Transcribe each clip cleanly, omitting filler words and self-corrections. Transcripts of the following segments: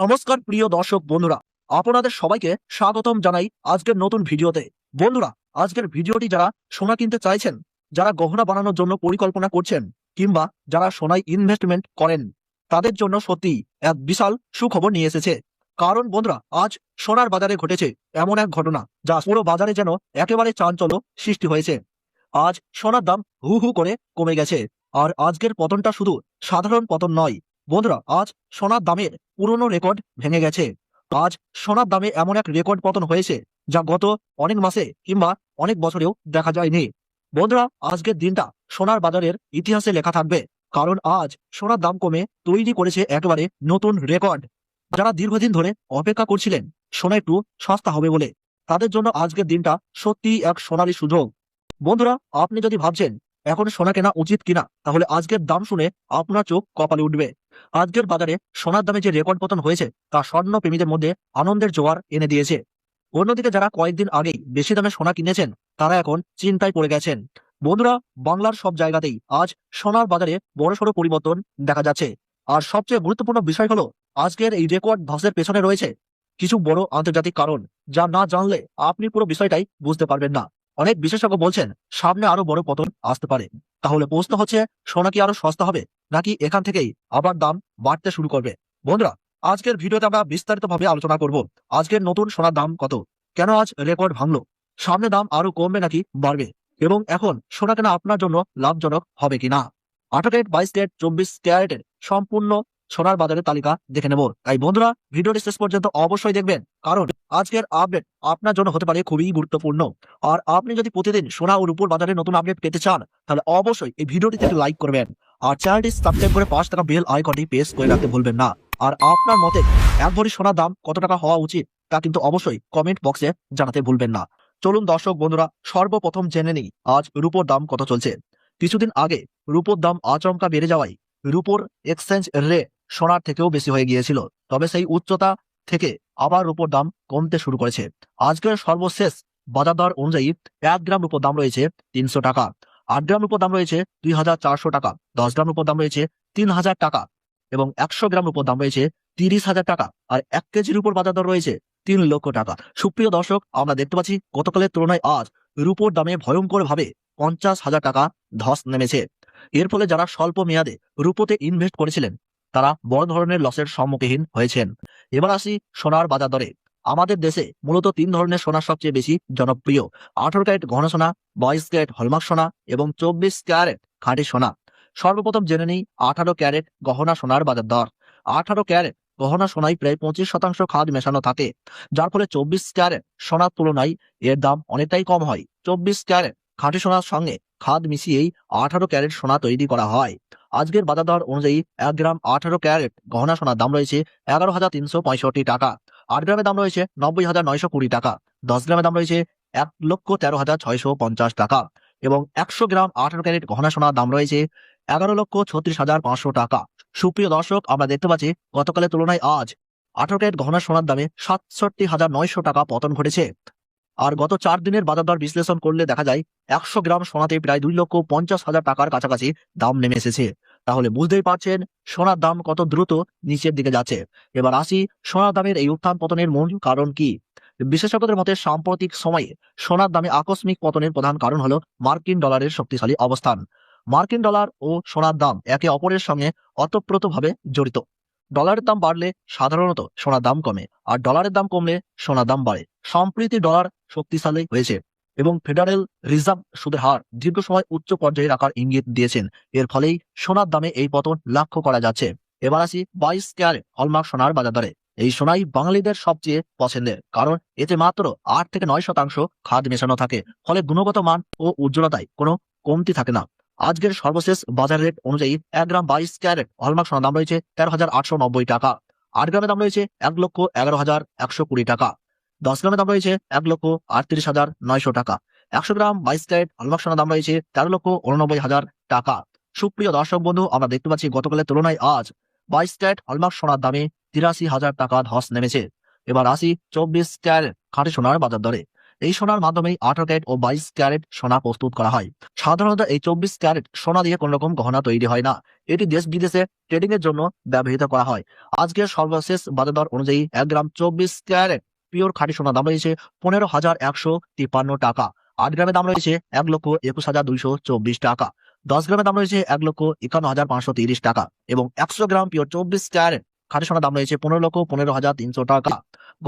নমস্কার প্রিয় দর্শক বন্ধুরা, আপনাদের সবাইকে স্বাগতম জানাই আজকের নতুন ভিডিওতে। বন্ধুরা, আজকের ভিডিওটি যারা সোনা কিনতে চাইছেন, যারা গহনা বানানোর জন্য পরিকল্পনা করছেন, কিংবা যারা সোনায় ইনভেস্টমেন্ট করেন, তাদের জন্য সত্যি এক বিশাল সুখবর নিয়ে এসেছে। কারণ বন্ধুরা, আজ সোনার বাজারে ঘটেছে এমন এক ঘটনা যা পুরো বাজারে যেন একেবারে চাঞ্চল্য সৃষ্টি হয়েছে। আজ সোনার দাম হু হু করে কমে গেছে। আর আজকের পতনটা শুধু সাধারণ পতন নয় বন্ধুরা, আজ সোনার দামের পুরনো রেকর্ড ভেঙে গেছে। আজ সোনার দামে এমন এক রেকর্ড পতন হয়েছে যা গত অনেক মাসে কিংবা অনেক বছরেও দেখা যায়নি। বন্ধুরা, আজকের দিনটা সোনার বাজারের ইতিহাসে লেখা থাকবে, কারণ আজ সোনার দাম কমে তৈরি করেছে একেবারে নতুন রেকর্ড। যারা দীর্ঘদিন ধরে অপেক্ষা করছিলেন সোনা একটু সস্তা হবে বলে, তাদের জন্য আজকের দিনটা সত্যিই এক সোনালী সুযোগ। বন্ধুরা, আপনি যদি ভাবছেন এখন সোনা কেনা উচিত কিনা, তাহলে আজকের দাম শুনে আপনার চোখ কপালে উঠবে। আজকের বাজারে সোনার দামে যে রেকর্ড পতন হয়েছে তা স্বর্ণ প্রেমীদের মধ্যে আনন্দের জোয়ার এনে দিয়েছে। অন্যদিকে যারা কয়েকদিন আগেই বেশি দামে সোনা কিনেছেন, তারা এখন চিন্তায় পড়ে গেছেন। বন্ধুরা, বাংলার সব জায়গাতেই আজ সোনার বাজারে বড়সড় পরিবর্তন দেখা যাচ্ছে। আর সবচেয়ে গুরুত্বপূর্ণ বিষয় হলো, আজকের এই রেকর্ড ধসের পেছনে রয়েছে কিছু বড় আন্তর্জাতিক কারণ, যা না জানলে আপনি পুরো বিষয়টাই বুঝতে পারবেন না। অনেক বিশেষজ্ঞ বলছেন সামনে আরো বড় পতন আসতে পারে। তাহলে প্রশ্ন হচ্ছে, সোনা কি আরো সস্তা হবে, নাকি এখান থেকেই আবার দাম বাড়তে শুরু করবে? বন্ধুরা, আজকের ভিডিওতে আমরা বিস্তারিতভাবে আলোচনা করব আজকের নতুন সোনার দাম কত, কেন আজ রেকর্ড ভাঙলো, সামনে দাম আরো কমবে নাকি বাড়বে, এবং এখন সোনা কেনা আপনার জন্য লাভজনক হবে কিনা। 18 ক্যারেট, 22 ক্যারেট, 24 ক্যারেটের সম্পূর্ণ সোনার বাজারের তালিকা দেখে নেব। তাই বন্ধুরা, ভিডিওটি শেষ পর্যন্ত অবশ্যই দেখবেন, কারণ আজকের আপডেট আপনার জন্য হতে পারে খুবই গুরুত্বপূর্ণ। আর আপনি যদি প্রতিদিন সোনা ও রূপোর বাজারে নতুন আপডেট পেতে চান, তাহলে অবশ্যই এই ভিডিওটিতে একটি লাইক করবেন আর চ্যানেলটি সাবস্ক্রাইব করে পাশে থাকা বেল আইকনটি প্রেস করে রাখতে ভুলবেন না। আর আপনার মতে এক ভরি সোনার দাম কত টাকা হওয়া উচিত, তা কিন্তু অবশ্যই কমেন্ট বক্সে জানাতে ভুলবেন না। চলুন দর্শক বন্ধুরা, সর্বপ্রথম জেনে নিই আজ রূপোর দাম কত চলছে। কিছুদিন আগে রূপোর দাম আচমকা বেড়ে যাওয়ায় রূপোর এক্সচেঞ্জ রেট সোনার থেকেও বেশি হয়ে গিয়েছিল। তবে সেই উচ্চতা থেকে আবার রূপোর দাম কমতে শুরু করেছে। আজকের সর্বশেষ বাজার দর অনুযায়ী 1 গ্রাম রূপোর দাম রয়েছে 300 টাকা, 8 গ্রাম রূপোর দাম রয়েছে 2400 টাকা, 10 গ্রাম রূপোর দাম রয়েছে 3000 টাকা, এবং 100 গ্রাম রূপোর দাম রয়েছে 30,000 টাকা, আর 1 কেজির উপর বাজার দর রয়েছে 3 লক্ষ টাকা। সুপ্রিয় দর্শক, আমরা দেখতে পাচ্ছি গতকালের তুলনায় আজ রূপোর দামে ভয়ঙ্কর ভাবে 50,000 টাকা ধস নেমেছে। এর ফলে যারা স্বল্প মেয়াদে রূপোতে ইনভেস্ট করেছিলেন, তারা বড় ধরনের লসের সম্মুখীন হয়েছেন। এবার আসি সোনার বাজার দরে। আমাদের দেশে মূলত 3 ধরনের সোনা সবচেয়ে বেশি জনপ্রিয়: 18 ক্যারেট ঘন সোনা, 22 ক্যারেট হলমার্ক সোনা এবং 24 ক্যারেট খাঁটি সোনা। সর্বপ্রথম জেনে নিই 18 ক্যারেট গহনা সোনার বাজার দর। 18 ক্যারেট গহনা সোনায় প্রায় 25% খাদ মেশানো থাকে, যার ফলে 24 ক্যারেট সোনার তুলনায় এর দাম অনেকটাই কম হয়। 24 ক্যারেট খাঁটি সোনার সঙ্গে খাদ মিশিয়েই 18 ক্যারেট সোনা তৈরি করা হয়। আজকের বাজার দর অনুযায়ী 1 গ্রাম 18 ক্যারেট গহনা সোনার দাম রয়েছে 11,365 টাকা, 8 গ্রামের দাম রয়েছে 90,920 টাকা, 10 গ্রামের দাম রয়েছে 1,13,650 টাকা, এবং 100 গ্রাম 18 ক্যারেট গহনা সোনার দাম রয়েছে 11,36,500 টাকা। সুপ্রিয় দর্শক, আমরা দেখতে পাচ্ছি গতকালের তুলনায় আজ 18 ক্যারেট গহনা সোনার দামে 67,900 টাকা পতন ঘটেছে। আর গত 4 দিনের বাজার দর বিশ্লেষণ করলে দেখা যায় 100 গ্রাম সোনাতে প্রায় 2,50,000 টাকার কাছাকাছি দাম নেমে এসেছে। তাহলে বুঝতেই পারছেন সোনার দাম কত দ্রুত নিচের দিকে যাচ্ছে। এবার আসি, সোনার দামের এই উত্থান পতনের মূল কারণ কি। বিশেষজ্ঞদের মতে সাম্প্রতিক সময়ে সোনার দামে আকস্মিক পতনের প্রধান কারণ হলো মার্কিন ডলারের শক্তিশালী অবস্থান। মার্কিন ডলার ও সোনার দাম একে অপরের সঙ্গে ওতপ্রোতভাবে জড়িত। ডলারের দাম বাড়লে সাধারণত সোনার দাম কমে, আর ডলারের দাম কমলে সোনার দাম বাড়ে। সম্প্রতি ডলার শক্তিশালী হয়েছে এবং ফেডারেল রিজার্ভ সুদের হার দীর্ঘ সময় উচ্চ পর্যায়ে রাখার ইঙ্গিত দিয়েছেন। এর ফলেই সোনার দামে এই পতন লক্ষ্য করা যাচ্ছে। এবার আসি 22 ক্যারেট হলমার্ক সোনার বাজার দরে। এই সোনাই বাঙালিদের সবচেয়ে পছন্দের, কারণ এতে মাত্র 8 থেকে 9% খাদ মেশানো থাকে, ফলে গুণগত মান ও উজ্জ্বলতায় কোনো কমতি থাকে না। আজকের সর্বশেষ বাজার রেট অনুযায়ী 1 গ্রাম 22 ক্যারেট হলমার্ক সোনার দাম রয়েছে 13,890 টাকা, 8 গ্রামের দাম রয়েছে 1,11,120 টাকা, 10 গ্রামের দাম রয়েছে 1,38,900 টাকা, 100 গ্রাম 22 ক্যারেট হলমার্ক সোনার দাম রয়েছে 13,89,000 টাকা। সুপ্রিয় দর্শক বন্ধু, আমরা দেখতে পাচ্ছি গতকালের তুলনায় আজ 22 ক্যারেট হলমার্ক সোনার দামে 83,000 টাকা ধস নেমেছে। এবার আসি 24 ক্যারেট খাঁটি সোনার বাজার দরে। এই সোনার মাধ্যমেই 18 ক্যারেট ও 22 ক্যারেট সোনা প্রস্তুত করা হয়। সাধারণত এই 24 ক্যারেট সোনা দিয়ে কোনো রকম গহনা তৈরি হয় না। এটি দেশ বিদেশে ট্রেডিং এর জন্য ব্যবহৃত করা হয়। আজকের সর্বশেষ বাজার দর অনুযায়ী 1 গ্রাম 24 ক্যারেট পিওর খাঁটি সোনার দাম রয়েছে 15,153 টাকা। 8 গ্রামের দাম রয়েছে 1,21,224 টাকা। 10 গ্রামের দাম রয়েছে 1,51,530 টাকা এবং 100 গ্রাম পিওর 24 ক্যারেট খাঁটি সোনার দাম রয়েছে 15,15,300 টাকা।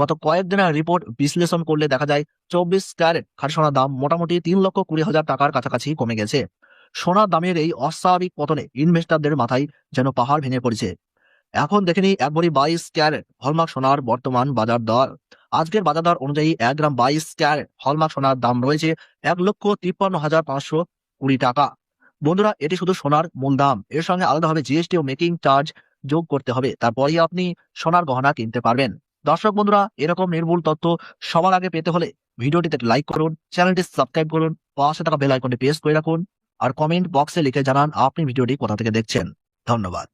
গত কয়েকদিনের রিপোর্ট বিশ্লেষণ করলে দেখা যায় 24 ক্যারেট খাঁটি সোনার দাম মোটামুটি 3,20,000 টাকার কাছাকাছি কমে গেছে। সোনার দামের এই অস্বাভাবিক পতনে ইনভেস্টরদের মাথায় যেন পাহাড় ভেঙে পড়েছে। এখন দেখে নিই একবারই 22 ক্যারেট হলমার্ক সোনার বর্তমান বাজার দর। আজকের বাজার দর অনুযায়ী 1 গ্রাম 22 ক্যারেট হলমার্ক সোনার দাম রয়েছে 1,53,520 টাকা। বন্ধুরা, এটি শুধু সোনার মূল দাম, এর সঙ্গে আলাদাভাবে জিএসটি ও মেকিং চার্জ যোগ করতে হবে, তারপরেই আপনি সোনার গহনা কিনতে পারবেন। দর্শক বন্ধুরা, এরকম নির্ভুল তথ্য সবার আগে পেতে হলে ভিডিওটিতে লাইক করুন, চ্যানেলটি সাবস্ক্রাইব করুন, পাশে থাকা বেল আইকনটি প্রেস করে রাখুন আর কমেন্ট বক্সে লিখে জানান আপনি ভিডিওটি কোথা থেকে দেখছেন। ধন্যবাদ।